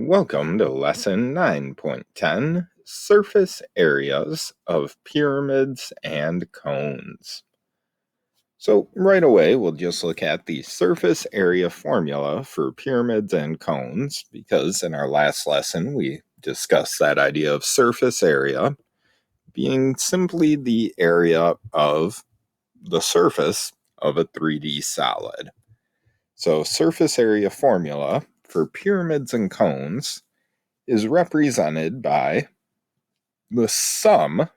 Welcome to Lesson 9.10, Surface Areas of Pyramids and Cones. So right away, we'll just look at the surface area formula for pyramids and cones, because in our last lesson, we discussed that idea of surface area being simply the area of the surface of a 3D solid. So surface area formula for pyramids and cones is represented by the sum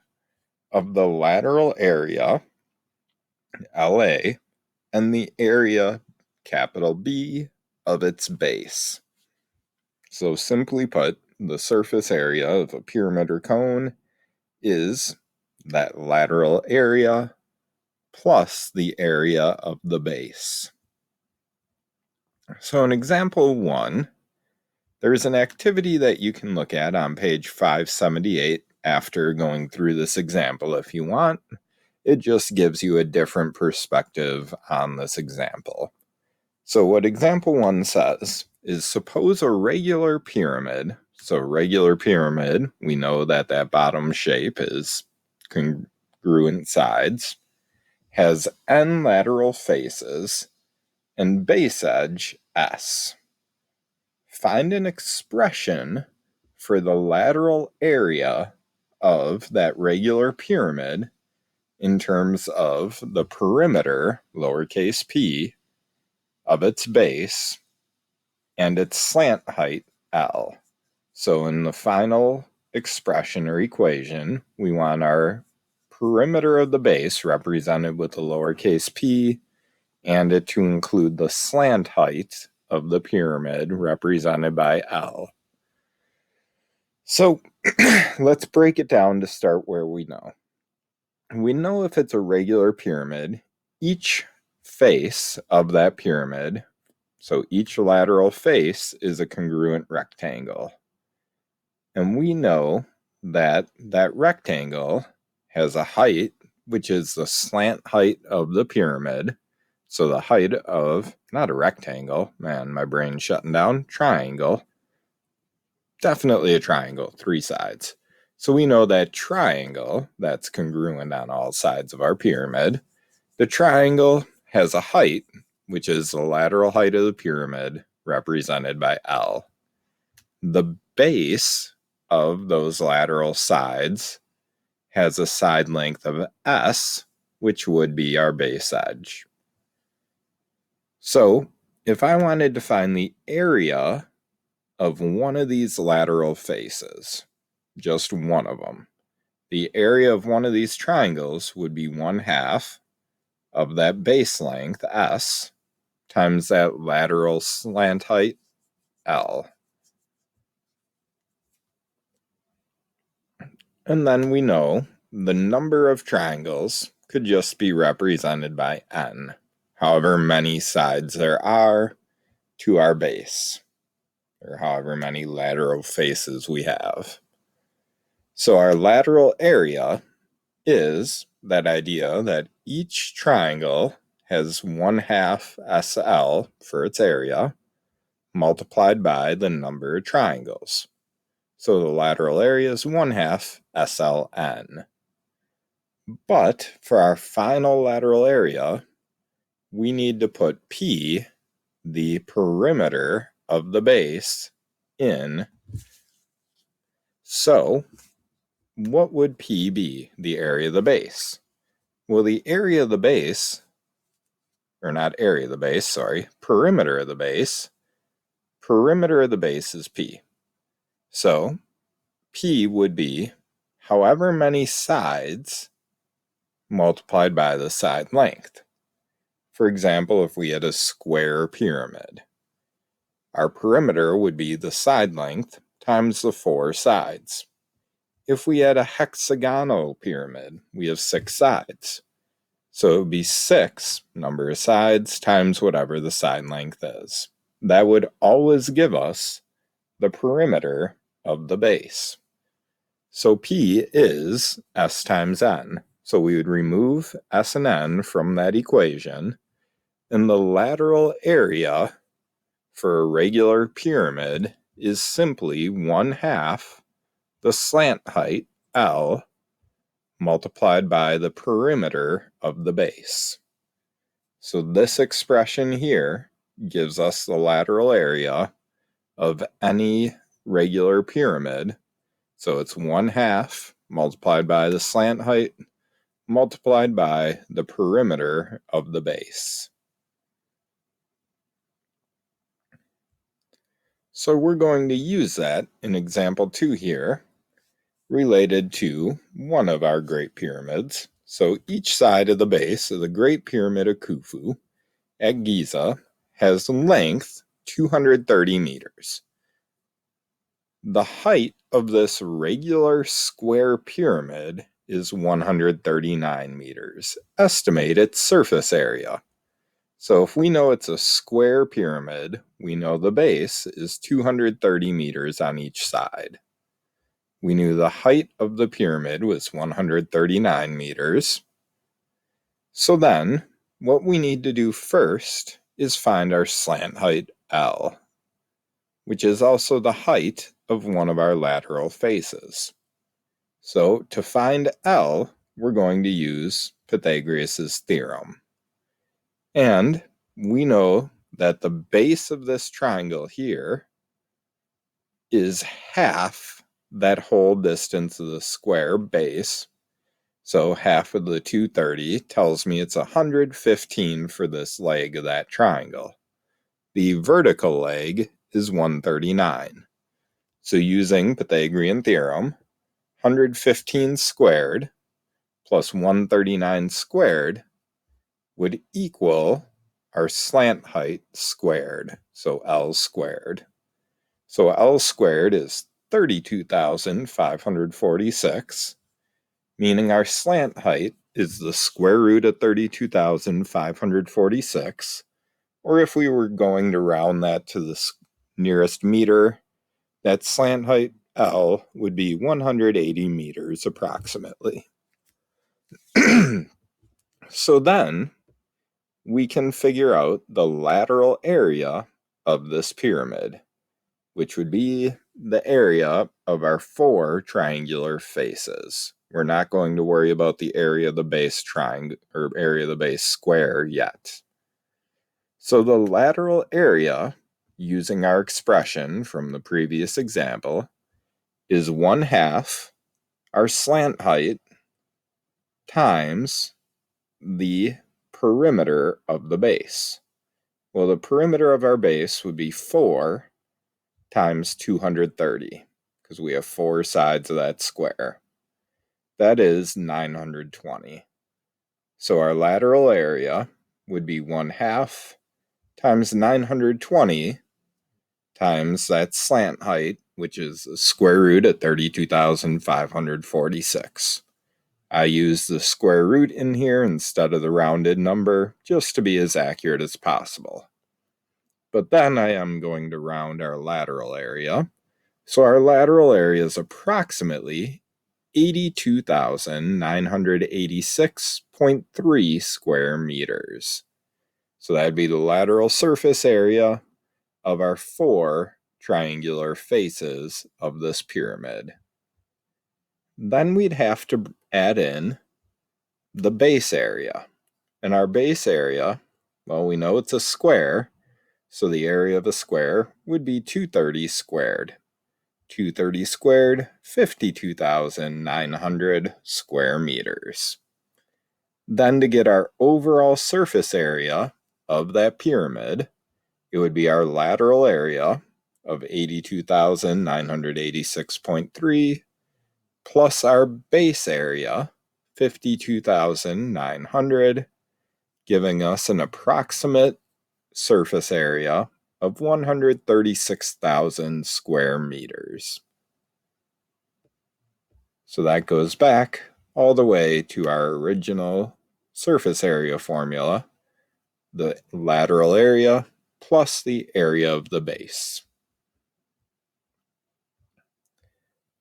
of the lateral area, LA, and the area, capital B, of its base. So simply put, the surface area of a pyramid or cone is that lateral area plus the area of the base. So in example 1, there's an activity that you can look at on page 578 after going through this example if you want. It just gives you a different perspective on this example. So what example 1 says is, suppose a regular pyramid, so regular pyramid, we know that that bottom shape is congruent sides, has n lateral faces and base edge S. Find an expression for the lateral area of that regular pyramid in terms of the perimeter, lowercase p, of its base and its slant height, L. So in the final expression or equation, we want our perimeter of the base represented with a lowercase p and it to include the slant height of the pyramid represented by L. So let's break it down to start where we know. We know if it's a regular pyramid, each face of that pyramid, so each lateral face, is a congruent rectangle. And we know that that rectangle has a height, which is the slant height of the pyramid. So the height of, not a rectangle, man, my brain's shutting down, triangle. Definitely a triangle, 3 sides. So we know that triangle, that's congruent on all sides of our pyramid. The triangle has a height, which is the lateral height of the pyramid, represented by L. The base of those lateral sides has a side length of S, which would be our base edge. So if I wanted to find the area of one of these lateral faces, just one of them, the area of one of these triangles would be 1/2 of that base length, S, times that lateral slant height, L. And then we know the number of triangles could just be represented by n, however many sides there are to our base, or however many lateral faces we have. So our lateral area is that idea that each triangle has 1/2 SL for its area, multiplied by the number of triangles. So the lateral area is 1/2 SLN. But for our final lateral area, we need to put P, the perimeter of the base, in. So what would P be, the area of the base? Well, the area of the base, or not area of the base, sorry, perimeter of the base is P. So P would be however many sides multiplied by the side length. For example, if we had a square pyramid, our perimeter would be the side length times the 4 sides. If we had a hexagonal pyramid, we have 6 sides. So it would be 6 number of sides times whatever the side length is. That would always give us the perimeter of the base. So P is S times N. So we would remove S and N from that equation, and the lateral area for a regular pyramid is simply 1/2 the slant height, L, multiplied by the perimeter of the base. So this expression here gives us the lateral area of any regular pyramid. So it's 1/2 multiplied by the slant height multiplied by the perimeter of the base. So we're going to use that in example 2 here, related to one of our Great Pyramids. So each side of the base of the Great Pyramid of Khufu at Giza has length 230 meters. The height of this regular square pyramid is 139 meters. Estimate its surface area. So if we know it's a square pyramid, we know the base is 230 meters on each side. We knew the height of the pyramid was 139 meters. So then, what we need to do first is find our slant height, L, which is also the height of one of our lateral faces. So to find L, we're going to use Pythagoras' theorem. And we know that the base of this triangle here is half that whole distance of the square base. So half of the 230 tells me it's 115 for this leg of that triangle. The vertical leg is 139. So using Pythagorean theorem, 115 squared plus 139 squared would equal our slant height squared, so L squared. So L squared is 32,546, meaning our slant height is the square root of 32,546, or if we were going to round that to the nearest meter, that slant height L would be 180 meters approximately. So then, we can figure out the lateral area of this pyramid, which would be the area of our 4 triangular faces. We're not going to worry about the area of the base triangle or area of the base square yet. So the lateral area, using our expression from the previous example, is 1/2 our slant height times the perimeter of the base. Well, the perimeter of our base would be 4 times 230, because we have 4 sides of that square. That is 920. So our lateral area would be 1/2 times 920 times that slant height, which is the square root of 32,546. I use the square root in here instead of the rounded number, just to be as accurate as possible. But then I am going to round our lateral area. So our lateral area is approximately 82,986.3 square meters. So that'd be the lateral surface area of our 4 triangular faces of this pyramid. Then we'd have to add in the base area. And our base area, well, we know it's a square, so the area of a square would be 230 squared. 230 squared, 52,900 square meters. Then to get our overall surface area of that pyramid, it would be our lateral area of 82,986.3 plus our base area, 52,900, giving us an approximate surface area of 136,000 square meters. So that goes back all the way to our original surface area formula, the lateral area plus the area of the base.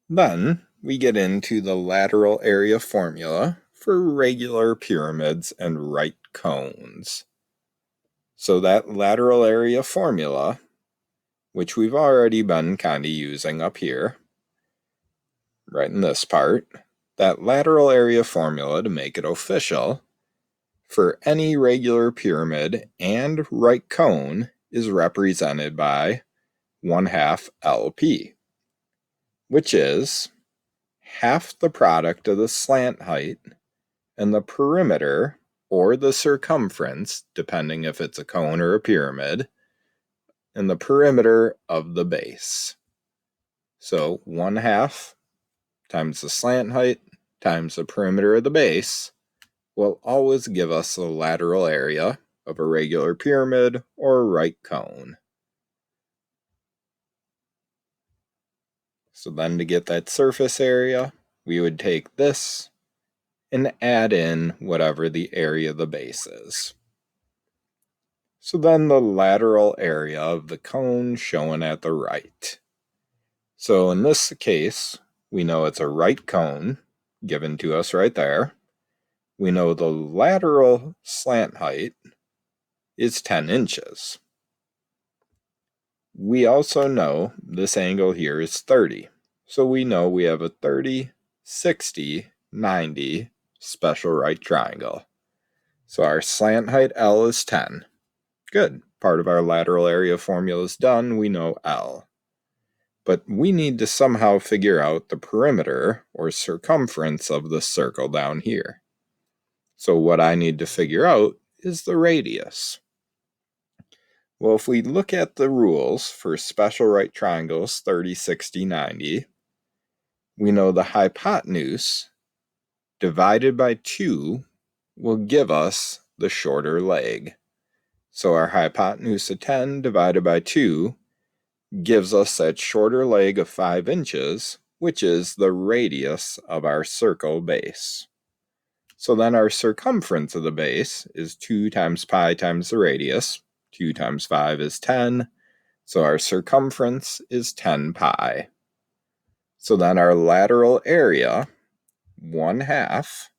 Then we get into the lateral area formula for regular pyramids and right cones. So that lateral area formula which we've already been kind of using up here, right in this part, that lateral area formula to make it official for any regular pyramid and right cone is represented by 1/2 LP, which is half the product of the slant height and the perimeter or the circumference, depending if it's a cone or a pyramid, and the perimeter of the base. So 1/2 times the slant height times the perimeter of the base will always give us the lateral area of a regular pyramid or a right cone. So then to get that surface area, we would take this and add in whatever the area of the base is. So then the lateral area of the cone shown at the right. So in this case, we know it's a right cone given to us right there. We know the lateral slant height is 10 inches. We also know this angle here is 30. So we know we have a 30, 60, 90 special right triangle. So our slant height L is 10. Good. Part of our lateral area formula is done. We know L. But we need to somehow figure out the perimeter or circumference of the circle down here. So what I need to figure out is the radius. Well, if we look at the rules for special right triangles 30, 60, 90, we know the hypotenuse divided by 2 will give us the shorter leg. So our hypotenuse of 10 divided by 2 gives us that shorter leg of 5 inches, which is the radius of our circle base. So then our circumference of the base is 2 times pi times the radius. 2 times 5 is 10. So our circumference is 10 pi. So then our lateral area, 1/2,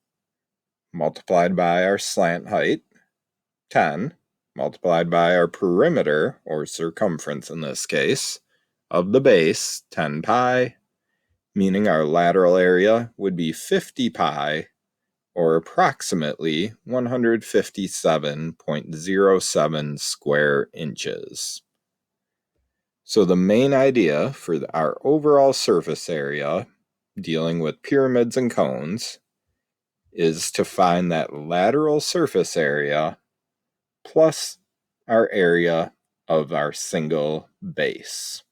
multiplied by our slant height, 10, multiplied by our perimeter, or circumference in this case, of the base, 10 pi, meaning our lateral area would be 50 pi, or approximately 157.07 square inches. So the main idea for our overall surface area, dealing with pyramids and cones, is to find that lateral surface area plus our area of our single base.